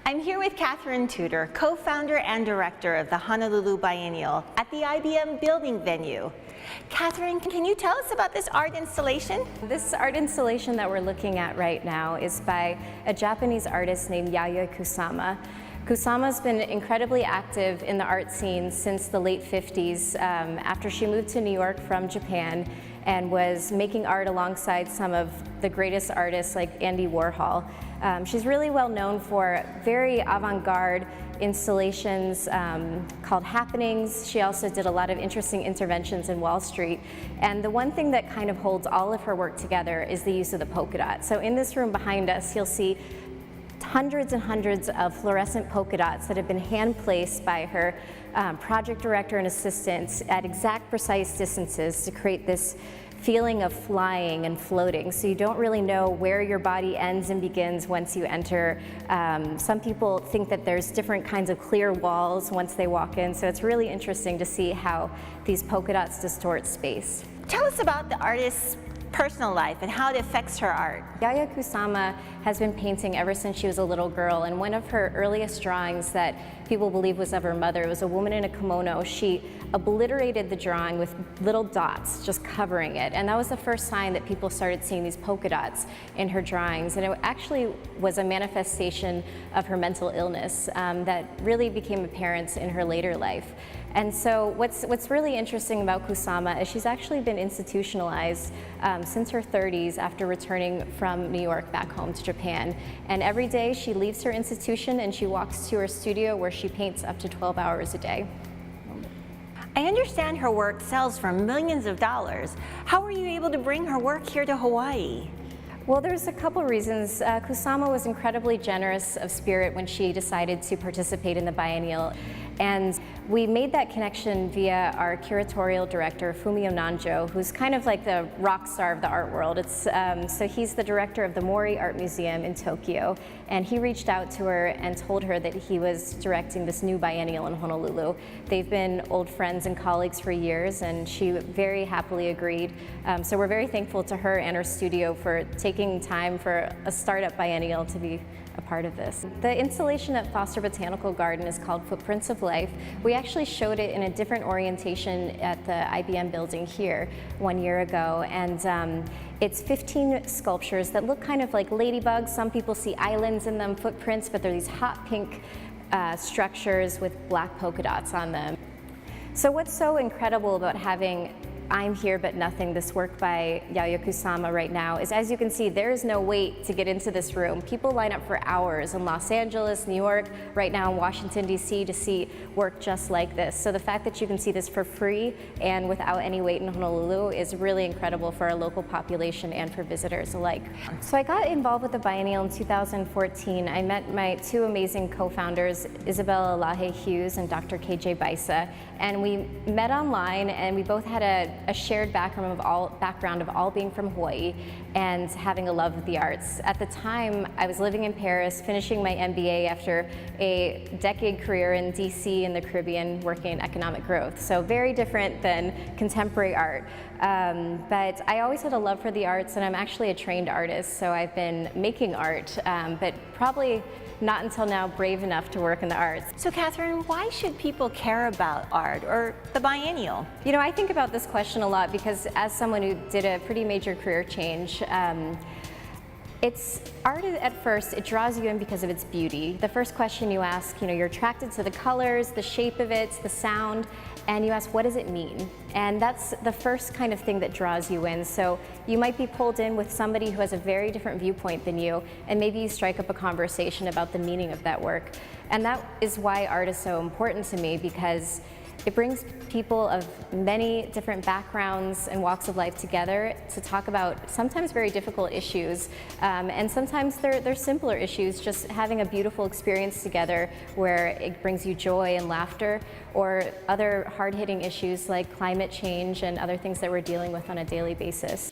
I'm here with Catherine Tudor, co-founder and director of the Honolulu Biennial at the IBM building venue. Catherine, can you tell us about this art installation? This art installation that we're looking at right now is by a Japanese artist named Yayoi Kusama. Kusama's been incredibly active in the art scene since the late 50s after she moved to New York from Japan and was making art alongside some of the greatest artists like Andy Warhol. She's really well known for very avant-garde installations called happenings. She also did a lot of interesting interventions in Wall Street. And the one thing that kind of holds all of her work together is the use of the polka dot. So in this room behind us, you'll see hundreds and hundreds of fluorescent polka dots that have been hand placed by her project director and assistants at exact precise distances to create this feeling of flying and floating, so you don't really know where your body ends and begins once you enter. Some people think that there's different kinds of clear walls once they walk in, so it's really interesting to see how these polka dots distort space. Tell us about the artist's personal life and how it affects her art. Yayoi Kusama has been painting ever since she was a little girl, and one of her earliest drawings that people believe was of her mother was a woman in a kimono. She obliterated the drawing with little dots just covering it, and that was the first sign that people started seeing these polka dots in her drawings, and it actually was a manifestation of her mental illness that really became apparent in her later life. And so what's really interesting about Kusama is she's actually been institutionalized since her 30s after returning from New York back home to Japan. And every day she leaves her institution and she walks to her studio where she paints up to 12 hours a day. I understand her work sells for millions of dollars. How were you able to bring her work here to Hawaii? Well, there's a couple reasons. Kusama was incredibly generous of spirit when she decided to participate in the biennial. And we made that connection via our curatorial director, Fumio Nanjo, who's kind of like the rock star of the art world. So he's the director of the Mori Art Museum in Tokyo, and he reached out to her and told her that he was directing this new biennial in Honolulu. They've been old friends and colleagues for years, and she very happily agreed. So we're very thankful to her and her studio for taking time for a startup biennial to be a part of this. The installation at Foster Botanical Garden is called Footprints of Life. We actually showed it in a different orientation at the IBM building here 1 year ago, and it's 15 sculptures that look kind of like ladybugs. Some people see islands in them, footprints, but they're these hot pink structures with black polka dots on them. So what's so incredible about having I'm Here But Nothing, this work by Yayoi Kusama right now, is as you can see, there is no wait to get into this room. People line up for hours in Los Angeles, New York, right now in Washington, D.C. to see work just like this. So the fact that you can see this for free and without any wait in Honolulu is really incredible for our local population and for visitors alike. So I got involved with the Biennial in 2014. I met my two amazing co-founders, Isabella Lahe Hughes and Dr. KJ Baisa, and we met online, and we both had a shared background of all being from Hawaii and having a love of the arts. At the time, I was living in Paris, finishing my MBA after a decade career in DC in the Caribbean, working in economic growth. So very different than contemporary art. But I always had a love for the arts, and I'm actually a trained artist, so I've been making art, but probably not until now brave enough to work in the arts. So Catherine, why should people care about art or the biennial? You know, I think about this question a lot because as someone who did a pretty major career change, it's art at first, it draws you in because of its beauty. The first question you ask, you're attracted to the colors, the shape of it, the sound, and you ask, what does it mean? And that's the first kind of thing that draws you in. So you might be pulled in with somebody who has a very different viewpoint than you, and maybe you strike up a conversation about the meaning of that work. And that is why art is so important to me, because it brings people of many different backgrounds and walks of life together to talk about sometimes very difficult issues, and sometimes they're simpler issues, just having a beautiful experience together where it brings you joy and laughter, or other hard-hitting issues like climate change and other things that we're dealing with on a daily basis.